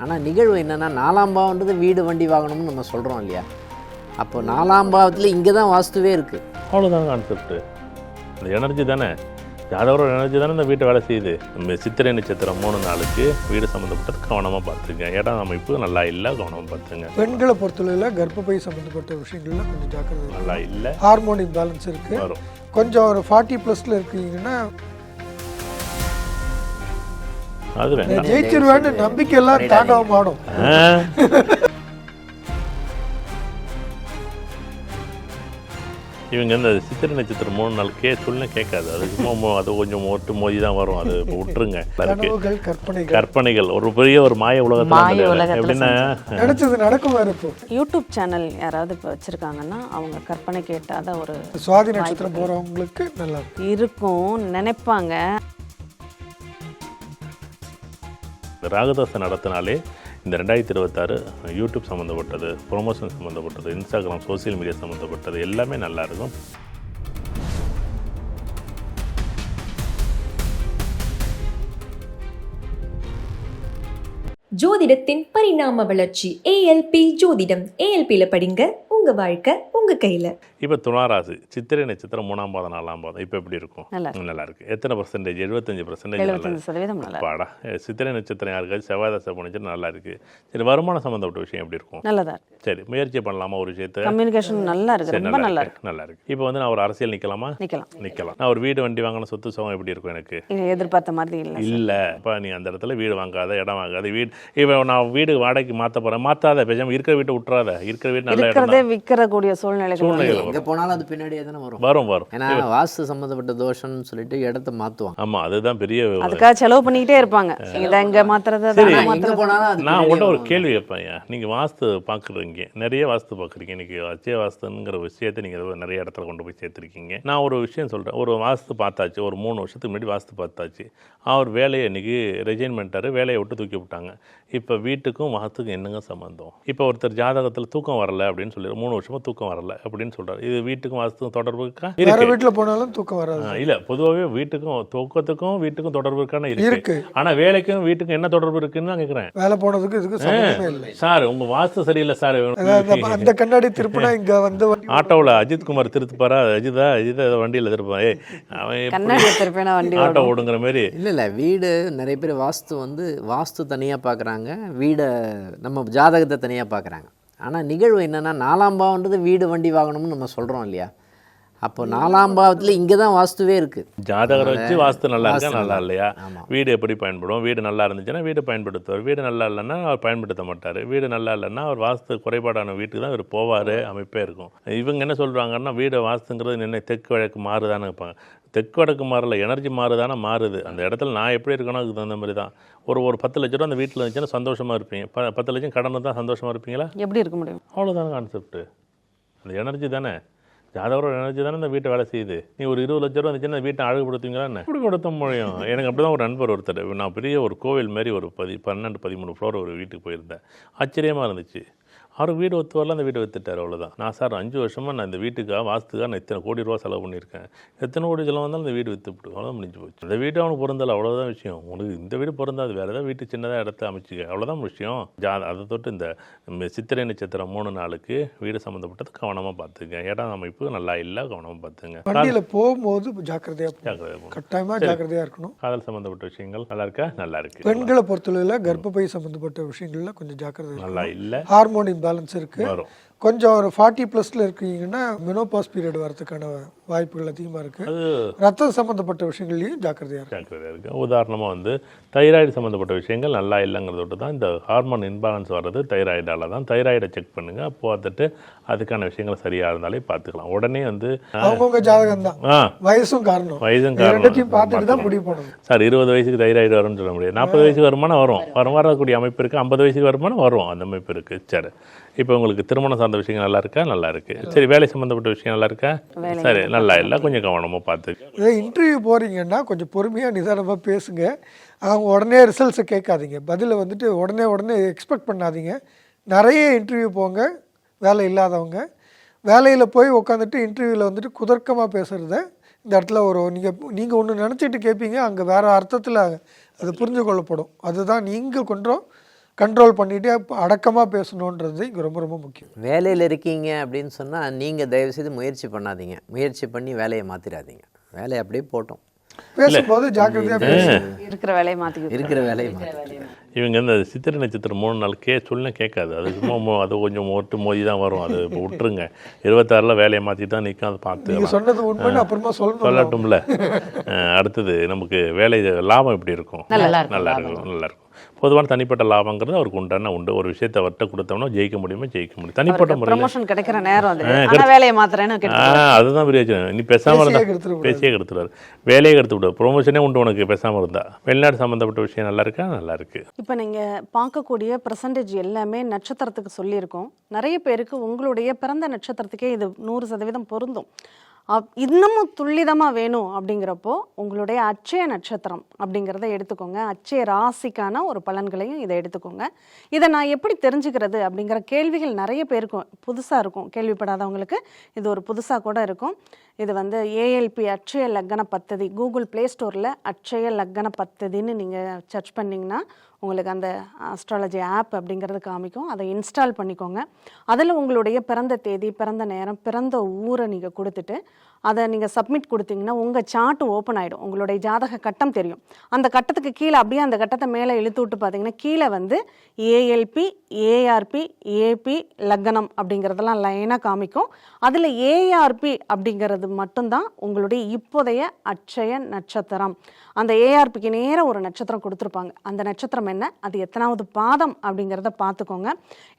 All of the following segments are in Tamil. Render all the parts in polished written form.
ஆனால் நிகழ்வு என்னென்னா 4ஆம் பாவன்றது வீடு வண்டி வாங்கணும்னு நம்ம சொல்கிறோம் இல்லையா. அப்போ 4ஆம் பாவத்தில் இங்கே தான் வாஸ்துவே இருக்குது. அவ்வளோதான் கான்செப்ட்டு. அந்த எனர்ஜி தானே, ஜாதகரோட எனர்ஜி தானே இந்த வீட்டை வேலை செய்யுது. நம்ம சித்திரை நட்சத்திரம் 3 நாளுக்கு வீடு சம்மந்தப்பட்டது கவனமாக பார்த்துங்க. இடம் அமைப்பு நல்லா இல்லை, கவனமாக பார்த்துங்க. பெண்களை பொறுத்தவரையில் கர்ப்பப்பை சம்மந்தப்பட்ட விஷயங்கள்லாம் கொஞ்சம் ஜாக்கிரதை. நல்லா இல்லை, ஹார்மோனிக் பேலன்ஸ் இருக்குது. வரும். கொஞ்சம் ஒரு 40+ இருக்கீங்கன்னா அது வேண்டாம். ஜெயிச்சிருவேன்னு நம்பிக்கையெல்லாம் தாண்டவம் ஆடும். இவங்க இந்த சித்திரை நட்சத்திரம் 3 நாள் சொல்ல கேட்காது. அது சும்மா அது கொஞ்சம் ஒட்டு மோதி தான் வரும். அது விட்டுருங்க. கனவுகள், கற்பனைகள், கற்பனைகள் ஒரு பெரிய ஒரு மாய உலகத்தில் எப்படின்னா நினைச்சது நடக்கும். இப்போ யூடியூப் சேனல் யாராவது இப்போ வச்சுருக்காங்கன்னா அவங்க கற்பனை கேட்டாத ஒரு சுவாதி நட்சத்திரம் போகிறவங்களுக்கு நல்லா இருக்கும் நினைப்பாங்க. ராகதாசன் நடத்தினாலே இந்த 2026 யூடியூப் சம்மந்தப்பட்டது, ப்ரொமோஷன் சம்மந்தப்பட்டது, இன்ஸ்டாகிராம், சோசியல் மீடியா சம்மந்தப்பட்டது எல்லாமே நல்லாயிருக்கும். ஜோதிடத்தின் பரிணாம வளர்ச்சி ALP ஜோதிடம். ALPல படிங்க, உங்க வாழ்க்கை உங்க கையில. இப்போ துளாராசி சித்திரை நட்சத்திரம் 3ஆம் பாதம் 4ஆம் பாதம் இப்போ எப்படி இருக்கும்? நல்லா இருக்கு. எத்தனை பர்சன்டேஜ்? 75%. 75% நல்லா பாடா. சித்திரை நட்சத்திரம் யாருக்காச்சும் செவ்வாய் தசை போனிச்சு நல்லா இருக்கு. சரி, வருமானம் சம்மந்தப்பட்ட விஷயம் எப்படி இருக்கும்? நல்லதா இருக்கு. சரி, முயற்சி பண்ணலாமா ஒரு விஷயத்தை? கம்யூனிகேஷன் நல்லா இருக்கு, ரொம்ப நல்லா இருக்கு. நல்லா இருக்கு. இப்போ வந்து நான் ஒரு அரசியல் நிற்கலாமா? நிற்கலாம். நான் ஒரு வீடு வண்டி வாங்கின சொத்து சுகம் எப்படி இருக்கும் எனக்கு? எதிர்பார்த்த மாதிரி இல்லை. இப்போ நீ அந்த இடத்துல வீடு வாங்காத, இடம் வாங்காத. வீடு இப்போ நான் வீடு வாடகைக்கு மாற்ற போகிறேன், மாற்றாத, பேசாம இருக்கிற வீட்டை விட்டுறாத. இருக்கிற வீடு நல்ல இருக்கிறதே விற்கக்கூடிய சூழ்நிலை எங்கே போனாலும் அது பின்னாடியே தானே வரும். ஏன்னா வாஸ்து சம்மந்தப்பட்ட தோஷம்னு சொல்லிட்டு இடத்த மாற்றுவாங்க. ஆமாம், அதுதான் பெரிய. அதுக்காக செலவு பண்ணிக்கிட்டே இருப்பாங்க. இதை எங்கே மாற்றுறது, நான் உங்கள்கிட்ட ஒரு கேள்வி கேட்பேன். நீங்கள் வாஸ்து பார்க்குறீங்க, நிறைய வாஸ்து பார்க்குறீங்க. இன்னைக்கு அச்சய வாஸ்துங்கிற விஷயத்தை நீங்கள் நிறைய இடத்துல கொண்டு போய் சேர்த்துருக்கீங்க. நான் ஒரு விஷயம் சொல்கிறேன். ஒரு வாஸ்து பார்த்தாச்சு, ஒரு 3 வருஷத்துக்கு முன்னாடி வாஸ்து பார்த்தாச்சு. அவர் வேலையை இன்னைக்கு ரிசைன் பண்ணிட்டாரு, வேலையை விட்டு தூக்கி விட்டாங்க. இப்போ வீட்டுக்கும் வாஸ்துக்கும் என்னங்க சம்மந்தம்? இப்போ ஒருத்தர் ஜாதகத்தில் தூக்கம் வரல அப்படின்னு சொல்லி 3 வருஷமா தூக்கம் வரல அப்படின்னு சொல்றாரு. இது வீட்டுக்கும் வாஸ்துக்கும் தொடர்பு இருக்கா? வீட்டில் போனாலும் தூக்கம் வராது. இல்ல, பொதுவாகவே வீட்டுக்கும் தூக்கத்துக்கும் வீட்டுக்கும் தொடர்பு இருக்கான இருக்கு. ஆனா வேலைக்கும் வீட்டுக்கும் என்ன தொடர்பு இருக்குன்னு தான் கேட்கிறேன். வேலை போனதுக்கு இதுக்கு சம்பந்தமே இல்லை சார். உங்க வாஸ்து சரியில்லை சார். அந்த கண்ணாடி திருப்பினா இங்க வந்து ஆட்டோவில் அஜித் குமார் திருத்துப்பாரா? அஜிதா வண்டியில் திருப்பான். அவன் ஆட்டோ ஓடுங்கிற மாதிரி. இல்லை வீடு நிறைய பேர் வாஸ்து தனியாக பார்க்குறாங்க, வீடை நம்ம ஜாதகத்தை தனியாக பார்க்குறாங்க. ஆனால் நிகழ்வு என்னென்னா 4ஆம் பாவன்றது வீடு வண்டி வாங்கணும்னு நம்ம சொல்கிறோம் இல்லையா. அப்போ 4ஆம் பாவத்தில் இங்கே தான் வாஸ்துவே இருக்குது. ஜாதகரை வச்சு வாஸ்து நல்லா இருக்கா நல்லா இல்லையா, வீடு எப்படி பயன்படும், வீடு நல்லா இருந்துச்சுன்னா வீடு பயன்படுத்துவார், வீடு நல்லா இல்லைன்னா அவர் பயன்படுத்த மாட்டார், வீடு நல்லா இல்லைன்னா அவர் வாஸ்து குறைபாடான வீட்டுக்கு தான் அவர் போவார். அமைப்பே இருக்கும். இவங்க என்ன சொல்கிறாங்கன்னா வீடு வாஸ்துங்கிறது என்ன தெற்கு வழக்கு மாறுதான்னு வைப்பாங்க. தெற்கு வடக்கு மாறல, எனர்ஜி மாறுதானே மாறுது. அந்த இடத்துல நான் எப்படி இருக்கணும் அதுக்கு தகுந்த மாதிரி தான். ஒரு 10 லட்ச ரூபா அந்த வீட்டில் இருந்துச்சுன்னா சந்தோஷமாக இருப்பீங்க. 10 லட்சம் கடன் தான் சந்தோஷமாக இருப்பீங்களா? எப்படி இருக்க முடியும்? அவ்வளோதான கான்செப்ட். அந்த எனர்ஜி தானே, ஜாதகரோட எனர்ஜி தானே இந்த வீட்டை வேலை செய்யுது. நீ ஒரு 20 லட்ச ரூபா இருந்துச்சுன்னா வீட்டை அழகுபடுத்துவீங்களா? என்ன இப்படி கொடுத்த முடியும்? எனக்கு அப்படி தான் ஒரு நண்பர் ஒருத்தர், நான் பெரிய ஒரு கோவில் மாரி ஒரு 12-13 ஃப்ளோர் ஒரு வீட்டுக்கு போயிருந்தேன். ஆச்சரியமாக இருந்துச்சு. அவர் வீடு ஒத்து வரல, அந்த வீட்டை வித்துட்டார். அவ்வளோதான். நான் சார் 5 வருஷமாக நான் இந்த வீட்டுக்காக வாஸ்துக்காக நான் இத்தனை கோடி ரூபா செலவு பண்ணியிருக்கேன், எத்தனை கோடி செலவு வந்தாலும் இந்த வீடு விற்றுப்பிட்டு அவ்வளோதான் முடிஞ்சு போச்சு. இந்த வீடு அவனுக்கு பொருந்தலை, அவ்வளோதான் விஷயம். உங்களுக்கு இந்த வீடு பொருந்தாது, வேறு ஏதாவது வீட்டு சின்னதாக இடத்த அமைச்சிக்க, அவ்வளோதான் விஷயம். அதை தொட்டு இந்த சித்திரை நட்சத்திரம் 3 நாளுக்கு வீடு சம்மந்தப்பட்டது கவனமாக பார்த்துங்க. இடம் அமைப்பு நல்லா இல்லை, கவனமாக பார்த்துங்க. வண்டியில் போகும்போது ஜாக்கிரதையாக கட்டாயமாக ஜாக்கிரதையாக இருக்கணும். காதல் சம்மந்தப்பட்ட விஷயங்கள் நல்லா இருக்கா? நல்லா இருக்கு. பெண்களை பொறுத்தவரையில் கர்ப்பப்பை சம்மந்தப்பட்ட விஷயங்கள்ல கொஞ்சம் ஜாக்கிரதை நல்லா இல்லை. ஹார்மோனிக் பேலன்ஸ் இருக்குது. கொஞ்சம் ஒரு 40+ இருக்கீங்கன்னா மெனோபாஸ் பீரியட் வரதுக்கான வாய்ப்புகள் அதிகமாக இருக்குது. ரத்தம் சம்மந்தப்பட்ட விஷயங்கள்லையும் ஜாக்கிரதையாக இருக்குது. உதாரணமாக வந்து தைராய்டு சம்மந்தப்பட்ட விஷயங்கள் நல்லா இல்லைங்கிறதோட்டு தான் இந்த ஹார்மோன் இன்பேலன்ஸ் வர்றது தைராய்டால் தான். தைராய்டை செக் பண்ணுங்கள், பார்த்துட்டு அதுக்கான விஷயங்கள் சரியாக இருந்தாலே பார்த்துக்கலாம். உடனே வந்து அவங்கவுங்க ஜாதகம் தான், வயசும் காரணம் பார்த்துட்டு தான் முடிவு பண்ணணும். சார் 20 வயசுக்கு தைராய்டு வரும்னு சொல்ல முடியாது. 40 வயசுக்கு வருமானம் வரக்கூடிய அமைப்பு இருக்குது. 50 வயசுக்கு வருமானம் வரும், அந்த அமைப்பு இருக்குது. சரி, இப்போ உங்களுக்கு திருமணம் சார்ந்த விஷயங்கள் நல்லா இருக்கா? நல்லா இருக்கு. சரி, வேலை சம்மந்தப்பட்ட விஷயம் நல்லா இருக்கா? சரி, நல்லா இல்லை, கொஞ்சம் கவனமாக பார்த்து. இன்டர்வியூ போகிறீங்கன்னா கொஞ்சம் பொறுமையாக நிதானமாக பேசுங்க. அவங்க உடனே ரிசல்ட்ஸை கேட்காதீங்க, பதிலை வந்துட்டு உடனே எக்ஸ்பெக்ட் பண்ணாதீங்க. நிறைய இன்டர்வியூ போங்க. வேலை இல்லாதவங்க வேலையில் போய் உட்காந்துட்டு இன்டர்வியூவில் வந்துட்டு குதர்க்கமாக பேசுகிறத இந்த இடத்துல நீங்கள் ஒன்று நினச்சிட்டு கேட்பீங்க, அங்கே வேறு அர்த்தத்தில் அது புரிஞ்சு கொள்ளப்படும். அதுதான் நீங்கள் கொஞ்சம் கண்ட்ரோல் பண்ணிவிட்டு அடக்கமாக பேசணுன்றது இங்கே ரொம்ப ரொம்ப முக்கியம். வேலையில் இருக்கீங்க அப்படின்னு சொன்னால் நீங்கள் தயவுசெய்து முயற்சி பண்ணாதீங்க. முயற்சி பண்ணி வேலையை மாற்றிடாதீங்க. வேலையை அப்படியே போட்டோம். பேசும்போது ஜாக்கிரதையாக பேசுங்க. இருக்கிற வேலையை மாற்றிக்கிட்டு இருக்கிற வேலையை மாற்றி இவங்க இந்த சித்திரை நட்சத்திரம் 3 நாள் சொல்ல கேட்காது. அது சும்மா அது கொஞ்சம் ஒட்டு மோதி தான் வரும். அது இப்போ விட்டுருங்க. 26 வேலையை மாற்றி தான் நிற்கும். அதை பார்த்து நீங்கள் சொன்னது உண்மைன்னு அப்புறமா சொல்லட்டும்ல. அடுத்தது நமக்கு வேலை லாபம் எப்படி இருக்கும்? நல்லா இருக்கும். பொதுவான தனிப்பட்ட லாபங்கிறது அவருக்கு உண்டு. ஒரு விஷயத்தை அவர்கிட்ட கொடுத்தோம்னா ஜெயிக்க முடியுமா? ஜெயிக்க முடியும். தனிப்பட்ட முறையில் ப்ரமோஷன் கிடைக்கிற நேரம் அது. ஆனா வேலையை மாத்துறேன்னு அதுதான் பிரயோஜனம். நீ பேசாமல் இருந்தால் பேசியே கெடுத்துருவாரு. வேலையே கெடுத்து விடுவார். ப்ரொமோஷனே உண்டு உனக்கு பேசாமல் இருந்தா. வெளிநாடு சம்மந்தப்பட்ட விஷயம் நல்லா இருக்கா? நல்லா இருக்கு. இப்போ நீங்கள் பார்க்கக்கூடிய பெர்சன்டேஜ் எல்லாமே நட்சத்திரத்துக்கு சொல்லியிருக்கோம். நிறைய பேருக்கு உங்களுடைய பிறந்த நட்சத்திரத்துக்கே இது 100% பொருந்தும். இன்னமும் துல்லிதமாக வேணும் அப்படிங்கிறப்போ உங்களுடைய அட்சய நட்சத்திரம் அப்படிங்கிறத எடுத்துக்கோங்க. அட்சய ராசிக்கான ஒரு பலன்களையும் இதை எடுத்துக்கோங்க. இதை நான் எப்படி தெரிஞ்சுக்கிறது அப்படிங்கிற கேள்விகள் நிறைய பேருக்கும் புதுசாக இருக்கும். கேள்விப்படாதவங்களுக்கு இது ஒரு புதுசாக கூட இருக்கும். இது ஏஎல்பி அட்சய லக்ன பத்ததி கூகுள் ப்ளே ஸ்டோரில் அட்சய லக்ன பத்ததின்னு நீங்கள் சர்ச் பண்ணிங்கன்னா உங்களுக்கு அந்த அஸ்ட்ராலஜி ஆப் அப்படிங்கிறது காமிக்கும். அதை இன்ஸ்டால் பண்ணிக்கோங்க. அதில் உங்களுடைய பிறந்த தேதி, பிறந்த நேரம், பிறந்த ஊரை நீங்கள் கொடுத்துட்டு அதை நீங்கள் சப்மிட் கொடுத்தீங்கன்னா உங்கள் சார்ட் ஓப்பன் ஆகிடும். உங்களுடைய ஜாதக கட்டம் தெரியும். அந்த கட்டத்துக்கு கீழே அப்படியே அந்த கட்டத்தை மேலே இழுத்து விட்டு பார்த்தீங்கன்னா கீழே ஏஎல்பி, ஏஆர்பி, ஏபி லக்னம் அப்படிங்கிறதெல்லாம் லைனாக காமிக்கும். அதில் ஏஆர்பி அப்படிங்கிறது மட்டும்தான் உங்களுடைய இப்போதைய அட்சய நட்சத்திரம். அந்த ஏஆர்பிக்கு நேராக ஒரு நட்சத்திரம் கொடுத்துருப்பாங்க. அந்த நட்சத்திரம் என்ன, அது எத்தனாவது பாதம் அப்படிங்கிறத பார்த்துக்கோங்க.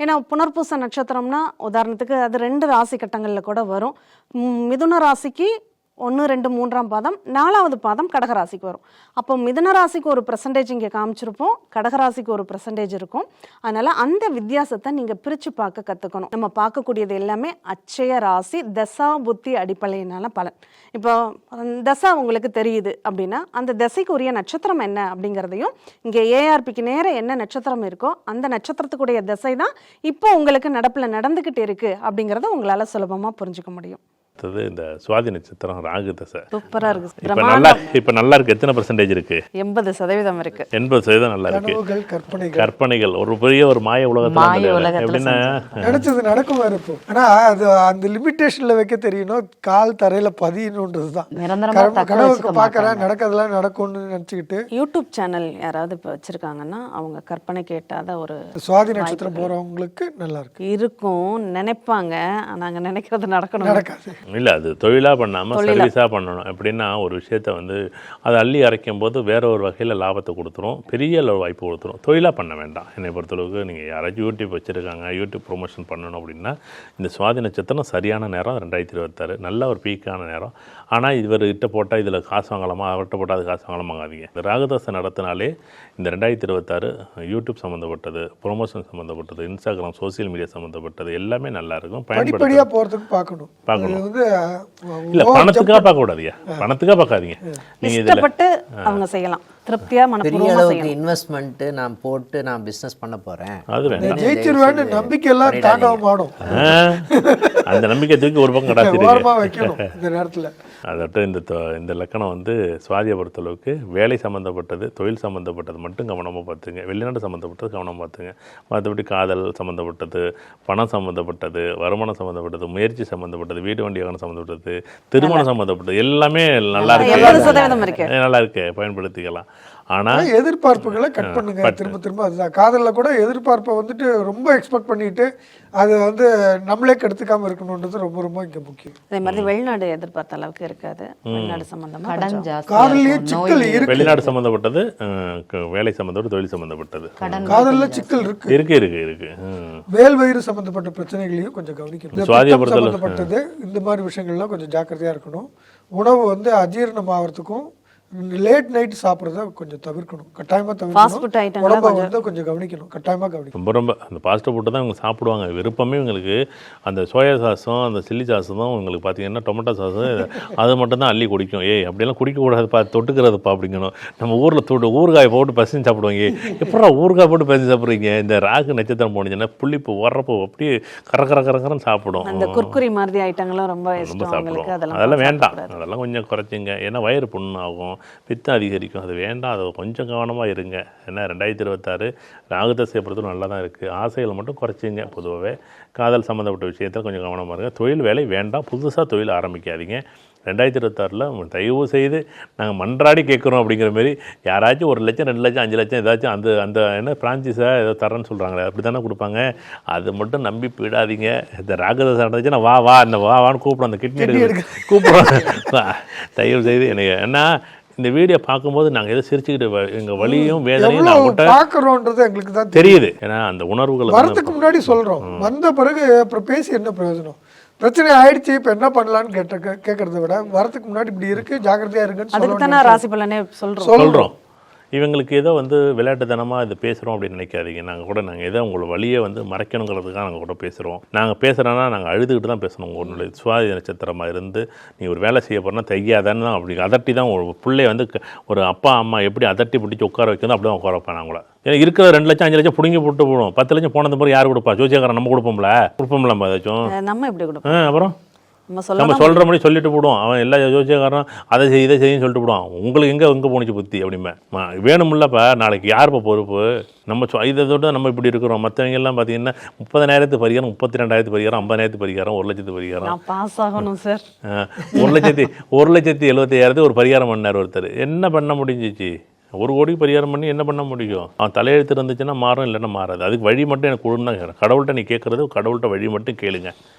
ஏன்னா புனர்பூச நட்சத்திரம்னா உதாரணத்துக்கு அது 2 ராசி கட்டங்களில் கூட வரும். மிதுன ராசிக்கு 1, 2, 3ஆம் பாதம், 4வது பாதம் கடகராசிக்கு வரும். அப்போ மிதுன ராசிக்கு ஒரு பெர்சன்டேஜ் இங்கே காமிச்சிருப்போம், கடகராசிக்கு ஒரு பெர்சன்டேஜ் இருக்கும். அதனால் அந்த வித்தியாசத்தை நீங்கள் பிரித்து பார்க்க கற்றுக்கணும். நம்ம பார்க்கக்கூடியது எல்லாமே அட்சய ராசி தசா புத்தி அடிப்படையினால பலன். இப்போ தசா உங்களுக்கு தெரியுது அப்படின்னா அந்த தசைக்கு உரிய நட்சத்திரம் என்ன அப்படிங்கிறதையும் இங்கே ஏஆர்பிக்கு நேரம் என்ன நட்சத்திரம் இருக்கோ அந்த நட்சத்திரத்துக்குடைய தசை தான் இப்போ உங்களுக்கு நடப்பில் நடந்துக்கிட்டு இருக்குது அப்படிங்கிறத உங்களால் சுலபமாக புரிஞ்சுக்க முடியும். இந்த சுவாதி நட்சத்திரம் ராகு தசை சூப்பரா இருக்கு. இப்ப நல்லா இருக்கு. எத்தனை பெர்சன்டேஜ் இருக்கு? 80% இருக்கு. 80% நல்லா இருக்கு. கற்பனைகள் ஒரு பெரிய ஒரு மாய உலகத்துல எப்படின்னா நினைச்சது நடக்கும் இருக்கும். ஆனா அது அந்த லிமிட்டேஷன்ல வைக்க தெரியணும். கால் தரையில பதியணுன்றதுதான். கனவுக்கு பாக்குறேன் நடக்கிறதுலாம் நடக்கும்னு நினைச்சுக்கிட்டு யூடியூப் சேனல் யாராவது இப்போ வச்சிருக்காங்கன்னா அவங்க கற்பனை கேட்டாத ஒரு சுவாதி நட்சத்திரம் போறவங்களுக்கு நல்லா இருக்கு இருக்கும் நினைப்பாங்க. நாங்க நினைக்கிறது நடக்காது. இல்லை, அது தொழிலாக பண்ணாமல் சர்வீஸாக பண்ணணும். எப்படின்னா ஒரு விஷயத்தை அதை அள்ளி அரைக்கும் போது வேற ஒரு வகையில் லாபத்தை கொடுத்துரும், பெரிய அளவு வாய்ப்பு கொடுத்துரும். தொழிலாக பண்ண வேண்டாம். என்னை பொறுத்தளவுக்கு நீங்கள் யாராச்சும் யூடியூப் வச்சுருக்காங்க, யூடியூப் ப்ரொமோஷன் பண்ணணும் அப்படின்னா இந்த சுவாதி நட்சத்திரம் சரியான நேரம் 2026 நல்ல ஒரு பீக்கான நேரம். ஆனால் இவர்கிட்ட போட்டால் இதில் காசு வாங்கலாமா, அவர்கிட்ட போட்டால் அது காசு வாங்கலாமாங்காதீங்க. இந்த ராகுதசை நடத்தினாலே இந்த 2026 யூடியூப் சம்மந்தப்பட்டது, ப்ரொமோஷன் சம்மந்தப்பட்டது, இன்ஸ்டாகிராம், சோசியல் மீடியா சம்மந்தப்பட்டது எல்லாமே நல்லாயிருக்கும். படிப்படியாக போகிறதுக்கு பார்க்கணும். இல்ல பணத்துக்காக பார்க்க கூடாதீங்க. பணத்துக்காக பார்க்காதீங்க. நீங்க இஷ்டப்பட்டு அவங்க செய்யலாம். திருப்தியா பெரிய அளவுக்கு இன்வெஸ்ட்மெண்ட் நான் போட்டு நான் பிசினஸ் பண்ண போறேன், அது ஜெயிச்சிருவேன்னு நம்பிக்கை எல்லாம் தாண்டவம் ஆடும். அந்த நம்பிக்கை தூக்கி ஒரு பக்கம் வைக்கணும் இந்த நேரத்துல. அதட்ட இந்த லக்கணம் சுவாதியை பொறுத்தளவுக்கு வேலை சம்மந்தப்பட்டது, தொழில் சம்மந்தப்பட்டது மட்டும் கவனமாக பார்த்துங்க. வெளிநாடு சம்மந்தப்பட்டது கவனமாக பார்த்துங்க. மற்றபடி காதல் சம்மந்தப்பட்டது, பணம் சம்மந்தப்பட்டது, வருமானம் சம்மந்தப்பட்டது, முயற்சி சம்மந்தப்பட்டது, வீடு வண்டி வாகனம் சம்மந்தப்பட்டது, திருமணம் சம்மந்தப்பட்டது எல்லாமே நல்லா இருக்கு. நல்லா இருக்கு, பயன்படுத்திக்கலாம். ஆனால் எதிர்பார்ப்புகளை கட் பண்ணுங்க. திரும்ப திரும்ப அதுதான் காதலில் கூட எதிர்பார்ப்பை ரொம்ப எக்ஸ்பெக்ட் பண்ணிட்டு அது நம்மளே கெடுத்துக்காம இருக்கணுன்றது ரொம்ப ரொம்ப இங்கே முக்கியம். அதே மாதிரி வெளிநாடு எதிர்பார்த்த அளவுக்கு இருக்காது. வெளிநாடு சம்பந்தமா காதலிலேயே சிக்கல் இருக்கு. வெளிநாடு சம்மந்தப்பட்டது, வேலை சம்மந்தப்பட்டது, தொழில் சம்மந்தப்பட்டது, காதலில் சிக்கல் இருக்கு இருக்கு இருக்கு இருக்கு வேல் வயிறு சம்மந்தப்பட்ட பிரச்சனைகளையும் கொஞ்சம் கவனிக்கணும். சம்மந்தப்பட்டது இந்த மாதிரி விஷயங்கள்லாம் கொஞ்சம் ஜாக்கிரதையா இருக்கணும். உணவு அஜீரணம் ஆகிறதுக்கும் லேட் நைட் சாப்பிட்றத கொஞ்சம் தவிர்க்கணும். கட்டாயமாக தவிர்க்கணும். உடம்பை கொஞ்சம் கவனிக்கணும். கட்டாயமாக கவனிக்கணும். ரொம்ப அந்த ஃபாஸ்ட் ஃபுட்டு தான் இவங்க சாப்பிடுவாங்க. விருப்பமே இவங்களுக்கு அந்த சோயா சாஸும் அந்த சில்லி சாஸும் தான் உங்களுக்கு பார்த்தீங்கன்னா டொமேட்டோ சாஸும் அது மட்டும் தான் அள்ளி குடிக்கும். அப்படியெல்லாம் குடிக்கக்கூடாதுப்பா, தொட்டுக்கிறதுப்பா அப்படிங்கணும். நம்ம ஊரில் ஊறுகாய் போட்டு பசங்க சாப்பிடுவாங்க. எப்படா ஊறுகாய் போட்டு பசங்க சாப்பிட்றீங்க? இந்த ராகு நட்சத்திரம் போனிச்சுன்னா புள்ளிப்பு வர்றப்போ அப்படியே கரன்னு சாப்பிடும். அந்த குர்குரி மாதிரி ஐட்டங்களும் ரொம்ப சாப்பிடுவோம். அதெல்லாம் வேண்டாம், அதெல்லாம் கொஞ்சம் குறைச்சிங்க. ஏன்னா வயிறு புண்ணாகும், அதிகரிக்கும், பித்தம் அதிகரிக்கும். அது வேண்டாம், அது கொஞ்சம் கவனமாக இருங்க. ஏன்னா 2026 ராகுதசையை பொறுத்தவரை நல்லா தான் இருக்குது. ஆசைகளை மட்டும் குறைச்சிங்க. பொதுவாகவே காதல் சம்மந்தப்பட்ட விஷயத்தில் கொஞ்சம் கவனமாக இருங்க. தொழில் வேலை வேண்டாம், புதுசாக தொழில் ஆரம்பிக்காதீங்க. 2026 தயவு செய்து நாங்கள் மன்றாடி கேட்குறோம் அப்படிங்கிற மாரி யாராச்சும் 1 லட்சம் 2 லட்சம் 5 லட்சம் ஏதாச்சும் அந்த அந்த என்ன ஃப்ரான்ச்சைஸாக ஏதோ தரேன்னு சொல்கிறாங்களே, அப்படி தானே கொடுப்பாங்க. அதை மட்டும் நம்பி போயிடாதீங்க. இந்த ராகதசை நடந்துச்சுன்னா வா இந்த வான்னு கூப்பிடும், அந்த கிட்னி எடுக்க கூப்பிடுறோம். தயவு செய்து எனக்கு ஏன்னா இந்த வீடியோ பார்க்கும்போது நாங்கள் எதை சிரிச்சுக்கிட்டு எங்கள் வலியும் வேதனையும் நான் பார்க்குறோன்றது எங்களுக்கு தான் தெரியுது. ஏன்னா அந்த உணர்வுகள் வரதுக்கு முன்னாடி சொல்கிறோம், வந்த பிறகு அப்புறம் பேசி என்ன பிரயோஜனம்? பிரச்சனை ஆயிடுச்சு, இப்போ என்ன பண்ணலான்னு கேட்கறத விட வரதுக்கு முன்னாடி இப்படி இருக்குது, ஜாக்கிரதையாக இருக்குன்னு அதுக்கு தானே ராசி பலனே சொல்கிறோம். இவங்களுக்கு ஏதோ விளையாட்டுத்தனமாக இது பேசுகிறோம் அப்படின்னு நினைக்காதீங்க. நாங்கள் ஏதோ உங்களை வழியை மறைக்கணுங்கிறதுக்காக நாங்கள் கூட பேசுகிறோம். நாங்கள் பேசுகிறோன்னா நாங்கள் அழுதுகிட்டு தான் பேசணும். உங்களுடைய சுவாதி நட்சத்திரமாக இருந்து நீ ஒரு வேலை செய்ய போகிறனா தையாதான்னு தான் அப்படி அதட்டி தான் ஒரு பிள்ளைய ஒரு அப்பா அம்மா எப்படி அதட்டி பிடிச்சி உட்கார வைக்கணும் அப்படி தான் உட்கார வைப்பேன் நான் கூட. ஏன்னா இருக்கிற 2 லட்சம் 5 லட்சம் பிடுங்கி போட்டு போடும். 10 லட்சம் போனது பிறகு யார் கொடுப்பா? ஜோசியக்காரன் நம்ம கொடுப்போம்ல ஏதாச்சும் நம்ம எப்படி கொடுப்போம்? அப்புறம் நம்ம சொல்கிற மாதிரி சொல்லிட்டு போடுவோம். அவன் எல்லா ஜோசியக்காரனும் அதை செய் இதை செய்யுன்னு சொல்லிட்டு போடுவான். உங்களுக்கு எங்கே போணுச்சு புத்தி அப்படிமே வேணுமில்லப்பா. நாளைக்கு யாருப்பா பொறுப்பு? நம்ம இதோட நம்ம இப்படி இருக்கிறோம். மற்றவங்க எல்லாம் பார்த்தீங்கன்னா 30,000 பரிகாரம், 32,000 பரிகாரம், 50,000 பரிகாரம், 1,00,000 பரிகாரம். பாஸ் ஆகணும் சார். 1,70,000 ஒரு பரிகாரம் பண்ணார் ஒருத்தர். என்ன பண்ண முடிஞ்சிச்சு? 1 கோடி பரிகாரம் பண்ணி என்ன பண்ண முடியும்? அவன் தலையெழுத்து இருந்துச்சுன்னா மாறும், இல்லைன்னா மாறாது. அதுக்கு வழி மட்டும் எனக்கு கொடுன்னு தான் கேட்குறேன். கடவுள்கிட்ட நீ கேட்குறது கடவுள்கிட்ட வழி மட்டும் கேளுங்க.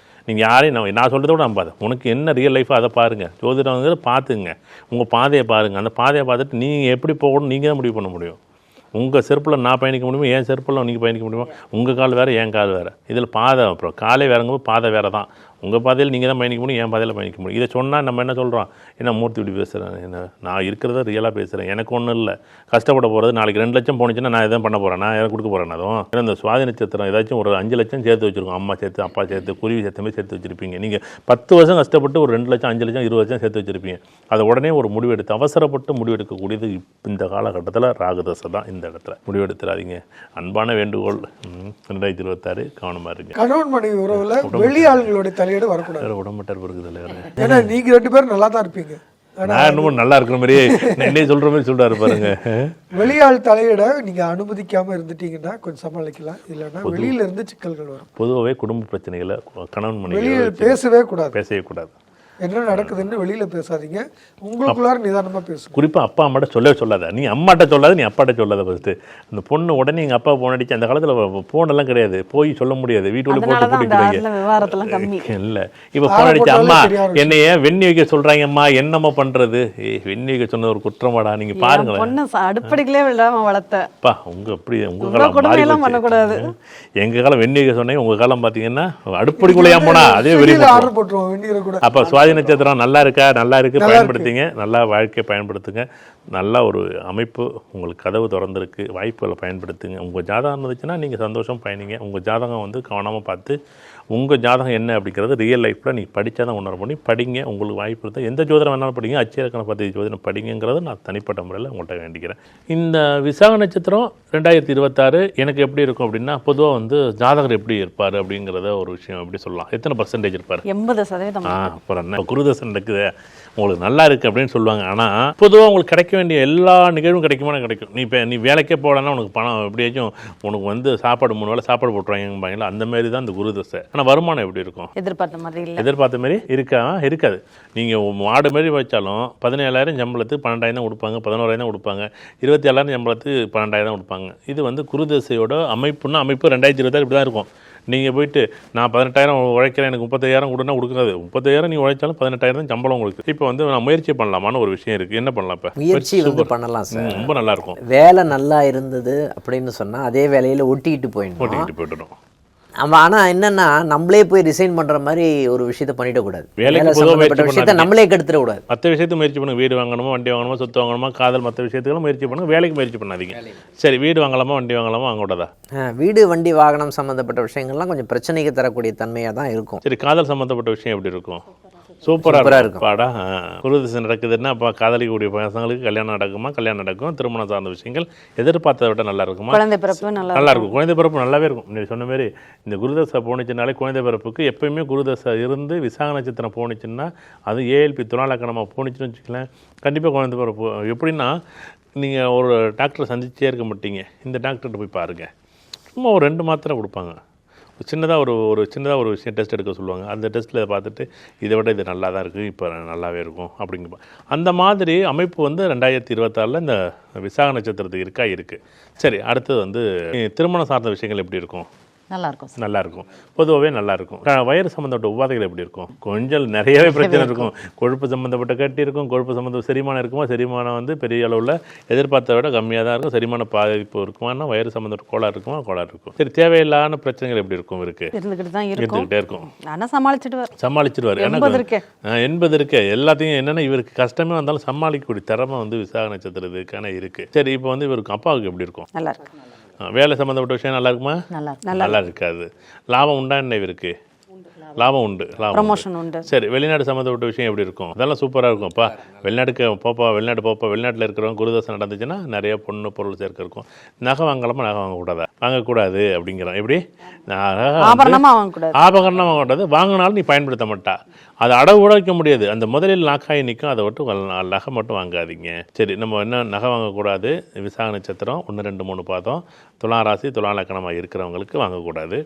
நீங்கள் யாரையும் நான் சொல்கிறத விட நம்பாது. உனக்கு என்ன ரியல் லைஃபோ அதை பாருங்கள். ஜோதிடம் பார்த்துங்க, உங்கள் பாதையை பாருங்கள். அந்த பாதையை பார்த்துட்டு நீங்கள் எப்படி போகணும் நீங்கள் தான் முடிவு பண்ண முடியும். உங்கள் செருப்பில் நான் பயணிக்க முடியுமா, என் செருப்பில் நீங்கள் பயணிக்க முடியுமா? உங்கள் கால் வேறு, என் கால் வேறு. இதில் பாதை அப்புறம் காலே வேறங்கும்போது பாதை வேறு தான். உங்கள் பாதையில் நீங்கள் தான் பயணிக்க முடியும், என் பாதையில் பயணிக்க முடியும். இதை சொன்னால் நம்ம என்ன சொல்கிறோம்? என்ன மூர்த்தி இப்படி பேசுகிறேன், என்ன நான் இருக்கிறத ரியலாக பேசுகிறேன். எனக்கு ஒன்றும் இல்லை, கஷ்டப்பட போகிறது. நாளைக்கு 2 லட்சம் போணுச்சுன்னா நான் எதுவும் பண்ண போகிறேன்? நான் எதாவது கொடுக்க போகிறேன்? அதுவும் ஏன்னா இந்த சுவாதி நட்சத்திரம் ஏதாச்சும் ஒரு 5 லட்சம் சேர்த்து வச்சுருக்கோம். அம்மா சேர்த்து, அப்பா சேர்த்து, குருவி சேர்த்துமே சேர்த்து வச்சுருப்பீங்க. நீங்கள் 10 வருஷம் கஷ்டப்பட்டு ஒரு 2 லட்சம் 5 லட்சம் 20 லட்சம் சேர்த்து வச்சுருப்பீங்க. அதை உடனே ஒரு முடிவெடுத்து அவசரப்பட்டு முடிவெடுக்கக்கூடியது இந்த காலகட்டத்தில் ராகுதசை தான். இந்த இடத்துல முடிவெடுத்துடாதீங்க. அன்பான வேண்டுகோள். 2026 கவனமாக இருங்க. கணவன் மனைவி உறவில் வெளியாள்களுடைய தலையீடு வரக்கூடாது. உடம்பட்டார் இருக்குது. ஏன்னா நீங்க 2 பேரும் நல்லா தான் இருப்பீங்க. நான் இன்னும் நல்லா இருக்கிற மாதிரியே என்ன சொல்ற மாதிரி சொல்றாரு பாருங்க. வெளியாள் தலையிட நீங்க அனுமதிக்காம இருந்துட்டீங்கன்னா கொஞ்சம் சமாளிக்கலாம். இல்லைன்னா வெளியில இருந்து சிக்கல்கள் வரும். பொதுவாகவே குடும்ப பிரச்சனைகளை கணவன் மனைவி வெளியில் பேசவே கூடாது. என்ன நடக்குதுன்னு வெளியில பேசாதீங்க, உங்களுக்குள்ளார நிதானமா பேசுங்க. குறிப்பா அப்பா அம்மாட்ட சொல்லாத. நீ அம்மாட்ட சொல்லாத, நீ அப்பாட்ட சொல்லாத. ஃபர்ஸ்ட் அந்த பொண்ணு உடனே எங்க அப்பா போன் அடிச்சு, அந்த காலத்துல போன் எல்லாம் கிடையாது, போய் சொல்ல முடியாது, வீட்டுக்குள்ள போட்டு பூட்டிக்கிறாங்க. இல்ல இப்ப போன் அடிச்சு அம்மா என்னைய வெண்ணி வைக்க சொல்றாங்க, அம்மா என்னம்மா பண்றது? வெண்ணி வைக்க சொன்னது ஒரு குற்றமாடா? நீங்க பாருங்களேன். அடுப்படிக்கலே விடாம வளர்த்தப்பா உங்க அப்படி உங்க காலம் பண்ணக்கூடாது. எங்க காலம் வெண்ணி வைக்க சொன்னீங்க, உங்க காலம் பாத்தீங்கன்னா அடுப்படிக்குள்ளேயா போனா அதே வெளியே ஆர்டர் போட்டுருவோம் வெந்நீரை கூட. அப்ப சுவாதி நட்சத்திரம் நல்லா இருக்கு, பயன்படுத்திங்க. நல்லா வாழ்க்கையை பயன்படுத்துங்க. நல்ல ஒரு அமைப்பு உங்களுக்கு கதவு திறந்திருக்கு, வாய்ப்புகளை பயன்படுத்துங்க. உங்கள் ஜாதகம் இருந்துச்சுன்னா நீங்கள் சந்தோஷம் பயணிங்க. உங்கள் ஜாதகம் கவனமாக பார்த்து உங்கள் ஜாதகம் என்ன அப்படிங்கிறது ரியல் லைஃப்பில் நீங்கள் படித்தா தான் உணர பண்ணி படிங்க. உங்களுக்கு வாய்ப்பு இருந்தால் எந்த ஜோதிடம் வேணாலும் படிங்க, அச்சேரக்கண பத்தி ஜோதிடம் படிங்கிறத நான் தனிப்பட்ட முறையில் உங்கள்கிட்ட வேண்டிக்கிறேன். இந்த விசாக நட்சத்திரம் 2026 எனக்கு எப்படி இருக்கும் அப்படின்னா, பொதுவாக ஜாதகர் எப்படி இருப்பார் அப்படிங்கிறத ஒரு விஷயம் எப்படி சொல்லலாம். எத்தனை % இருப்பார்? 80%. அப்புறம் என்ன குருதசன் இருக்குது, உங்களுக்கு நல்லா இருக்குது அப்படின்னு சொல்லுவாங்க. ஆனால் பொதுவாக உங்களுக்கு கிடைக்க வேண்டிய எல்லா நிகழ்வும் கிடைக்கும். நீ வேலைக்கே போகலன்னா உனக்கு பணம் எப்படியாச்சும் உனக்கு சாப்பாடு 3 வேளை சாப்பாடு போட்டுருவாங்க. அந்த மாதிரி தான் இந்த குருதசை. ஆனால் வருமானம் எப்படி இருக்கும்? எதிர்பார்த்த மாதிரி இருக்காது. நீங்கள் மாடு மாதிரி வச்சாலும் 17,000 சம்பளத்துக்கு 12,000 கொடுப்பாங்க, 11,000 கொடுப்பாங்க, 27,000 சம்பளத்துக்கு 12,000 கொடுப்பாங்க. இது குருதசையோட அமைப்பு 2026 இப்படி தான் இருக்கும். நீங்கள் போயிட்டு நான் 18,000 உழைக்கிறேன், எனக்கு 35,000 கொடுன்னா கொடுக்காது. 35,000 நீ உழைச்சாலும் 18,000 தான் சம்பளம் உங்களுக்கு. இப்போ நான் முயற்சி பண்ணலாமான்னு ஒரு விஷயம் இருக்குது. என்ன பண்ணலாம்? இப்போ முயற்சி பண்ணலாம் சார், ரொம்ப நல்லா இருக்கும். வேலை நல்லா இருந்தது அப்படின்னு சொன்னால் அதே வேலையில் ஒட்டிக்கிட்டு போயிடணும். ஆனால் என்னன்னா நம்மளே போய் ரிசைன் பண்ணுற மாதிரி ஒரு விஷயத்த பண்ணிடக்கூடாது. விஷயத்தை நம்மளே கெடுத்துடக்கூடாது. மற்ற விஷயத்தை முயற்சி பண்ணுங்க. வீடு வாங்கணுமா, வண்டி வாங்கணுமா, சொத்து வாங்கணுமா, காதல், மற்ற விஷயத்துக்கு முயற்சி பண்ணுங்க. வேலைக்கு முயற்சி பண்ணாதீங்க. சரி, வீடு வாங்கலாமா, வண்டி வாங்கலாமா, வாங்கக்கூடாதா? வீடு, வண்டி, வாகனம் சம்மந்தப்பட்ட விஷயங்கள்லாம் கொஞ்சம் பிரச்சனைக்கு தரக்கூடிய தன்மையாக தான் இருக்கும். சரி, காதல் சம்மந்தப்பட்ட விஷயம் எப்படி இருக்கும்? சூப்பராக இருக்கும் பாடா. குரு திசை நடக்குதுன்னா அப்போ காதலிக்கக்கூடிய பசங்களுக்கு கல்யாணம் நடக்குமா? கல்யாணம் நடக்கும். திருமணம் சார்ந்த விஷயங்கள் எதிர்பார்த்ததை விட நல்லா இருக்குமா? குழந்தை பிறப்பு நல்லா இருக்கும். குழந்தை பிறப்பு நல்லாவே இருக்கும். நீ சொன்ன மாதிரி இந்த குருதசை போனிச்சுனாலே குழந்தை பிறப்புக்கு எப்பயுமே குருதசை இருந்து விசாக நட்சத்திரம் போனிச்சுன்னா அது ஏஎல்பி துலாலக்கணமாக போனிச்சுன்னு வச்சுக்கலாம், கண்டிப்பாக குழந்தை பிறப்பு. எப்படின்னா நீங்கள் ஒரு டாக்டரை சந்திச்சே இருக்க மாட்டீங்க, இந்த டாக்டர்கிட்ட போய் பாருங்கள், சும்மா ஒரு 2 மாத்திரை கொடுப்பாங்க, சின்னதாக ஒரு விஷயம் டெஸ்ட் எடுக்க சொல்லுவாங்க. அந்த டெஸ்ட்டில் பார்த்துட்டு இதை விட இது நல்லா தான் இருக்குது, இப்போ நல்லாவே இருக்கும் அப்படிங்க. அந்த மாதிரி அமைப்பு வந்து 2026 இந்த விசாக நட்சத்திரத்துக்கு இருக்குது. சரி, அடுத்தது வந்து திருமணம் சார்ந்த விஷயங்கள் எப்படி இருக்கும்? நல்லாயிருக்கும். பொதுவாகவே நல்லாயிருக்கும். வயிறு சம்மந்தப்பட்ட உபாதைகள் எப்படி இருக்கும்? கொஞ்சம் நிறையவே பிரச்சனை இருக்கும். கொழுப்பு சம்மந்தப்பட்ட கட்டி இருக்கும், கொழுப்பு சம்மந்த செரிமானம் இருக்குமா? செரிமானம் வந்து பெரிய அளவில் எதிர்பார்த்த விட கம்மியாக தான் இருக்கும். செரிமான பாதிப்பு இருக்குமானா வயிறு சம்மந்தப்பட்ட கோளாறு இருக்குமா? கோளாறு இருக்கும். சரி, தேவையில்லாத பிரச்சனைகள் எப்படி இருக்கும்? இருந்துக்கிட்டே இருக்கும். சமாளிச்சிடுவார். எனக்கு 80 இருக்கு. எல்லாத்தையும் என்னென்னா இவருக்கு கஷ்டமே வந்தாலும் சமாளிக்கக்கூடிய திறமை வந்து விசாக நட்சத்திரத்துக்கான இருக்குது. சரி, இப்போ வந்து இவருக்கு அப்பாவுக்கு எப்படி இருக்கும்? நல்லா இருக்கு. வேலை சம்மந்தப்பட்ட விஷயம் நல்லா இருக்குமா? நல்லா இருக்காது. லாபம் உண்டா? என்ன இருக்கு? லாபம் உண்டு. ப்ரமோஷன் உண்டு. சரி, வெளிநாடு சம்மந்தப்பட்ட விஷயம் எப்படி இருக்கும்? அதெல்லாம் சூப்பராக இருக்கும்ப்பா. வெளிநாடு போப்பா. வெளிநாட்டில் இருக்கிறவங்க குருதசை நடந்துச்சுன்னா நிறைய பொண்ணு பொருள் சேர்க்க இருக்கும். நகை வாங்கலாமா? நகை வாங்கக்கூடாது அப்படிங்கிறான். எப்படி? ஆபரணமாக வாங்கக்கூடாது. வாங்கினாலும் நீ பயன்படுத்த மாட்டா. அதை அடவு கூட வைக்க முடியாது. அந்த முதலில் நாக்காய் நிற்கும். அதை விட்டு நகை மட்டும் வாங்காதீங்க. சரி, நம்ம என்ன நகை வாங்கக்கூடாது? விசாக நட்சத்திரம் 1, 2, 3 பாதம் துலா ராசி துலா லக்னமாக இருக்கிறவங்களுக்கு வாங்கக்கூடாது.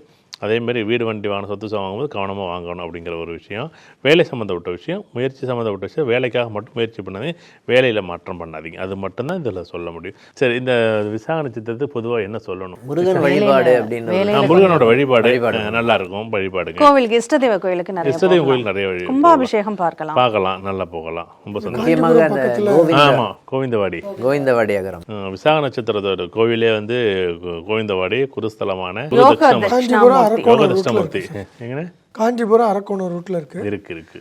அதேமாதிரி வீடு வண்டி வாங்கணும், சொத்து வாங்கும்போது கவனமாக வாங்கணும் அப்படிங்கிற ஒரு விஷயம். வேலை சம்மந்தப்பட்ட விஷயம், முயற்சி சம்மந்தப்பட்ட விஷயம். வேலைக்காக மட்டும் முயற்சி பண்ணாதீங்க, வேலையில் மாற்றம் பண்ணாதீங்க. அது மட்டும்தான் இதில் சொல்ல முடியும். சரி, இந்த விசாக நட்சத்திரத்துக்கு பொதுவாக என்ன சொல்லணும்? முருகன் வழிபாடு அப்படின்னு. முருகனோட வழிபாடு நல்லா இருக்கும். வழிபாடுங்க கோவிலுக்கு இஷ்டதெய்வ கோயிலுக்கு நிறைய வழி, கும்பாபிஷேகம் பார்க்கலாம், நல்லா போகலாம். ரொம்ப முக்கியமாக ஆமாம், கோவிந்தவாடி அகரம். விசாக நட்சத்திரத்தோட கோவிலே வந்து கோவிந்தவாடி குருஸ்தலமான யோகதட்சிணாமூர்த்தி. எங்கண்ணே? காஞ்சிபுரம் அரக்கோணம் ரூட்டில் இருக்கு.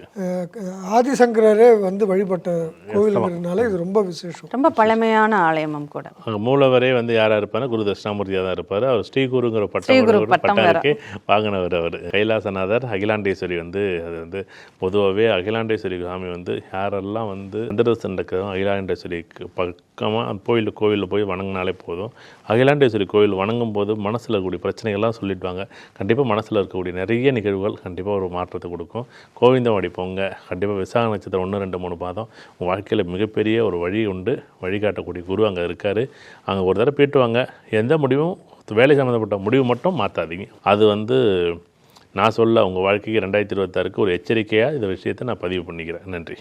ஆதிசங்கரரே வந்து வழிபட்ட கோவிலுங்கிறதுனால இது ரொம்ப விசேஷம். ரொம்ப பழமையான ஆலயமும் கூட. அங்கே மூலவரே வந்து யாராக இருப்பார்? குரு தட்சிணாமூர்த்தியாக தான் இருப்பார். அவர் ஸ்ரீகுருங்கிற பட்டம் இருக்கு, வாங்கினவர் அவர். கைலாசநாதர் அகிலாண்டேஸ்வரி வந்து அது வந்து பொதுவாகவே அகிலாண்டேஸ்வரி சாமி வந்து யாரெல்லாம் வந்து சந்திரதசை நடக்கிறோம் அகிலாண்டேஸ்வரிக்கு பக்கமாக அந்த கோவிலில் போய் வணங்கினாலே போதும். அகிலாண்டேஸ்வரி கோவில் வணங்கும் போது மனசில் இருக்கக்கூடிய பிரச்சனைகள்லாம் சொல்லிடுவாங்க. கண்டிப்பாக மனசில் இருக்கக்கூடிய நிறைய நிகழ்வுகள் கண்டிப்பாக ஒரு மாற்றத்தை கொடுக்கும். கோவிந்தவாடி போங்க. கண்டிப்பாக விசாக நட்சத்திரம் 1, 2, 3 பாதம் உங்கள் வாழ்க்கையில் மிகப்பெரிய ஒரு வழி உண்டு. வழிகாட்டக்கூடிய குரு அங்கே இருக்கார். அங்கே ஒரு தடவை போய்ட்டு வாங்க. எந்த முடிவும் வேலை சம்மந்தப்பட்ட முடிவு மட்டும் மாற்றாதீங்க. அது வந்து நான் சொல்ல உங்கள் வாழ்க்கைக்கு 2026 ஒரு எச்சரிக்கையாக இந்த விஷயத்தை நான் பதிவு பண்ணிக்கிறேன். நன்றி.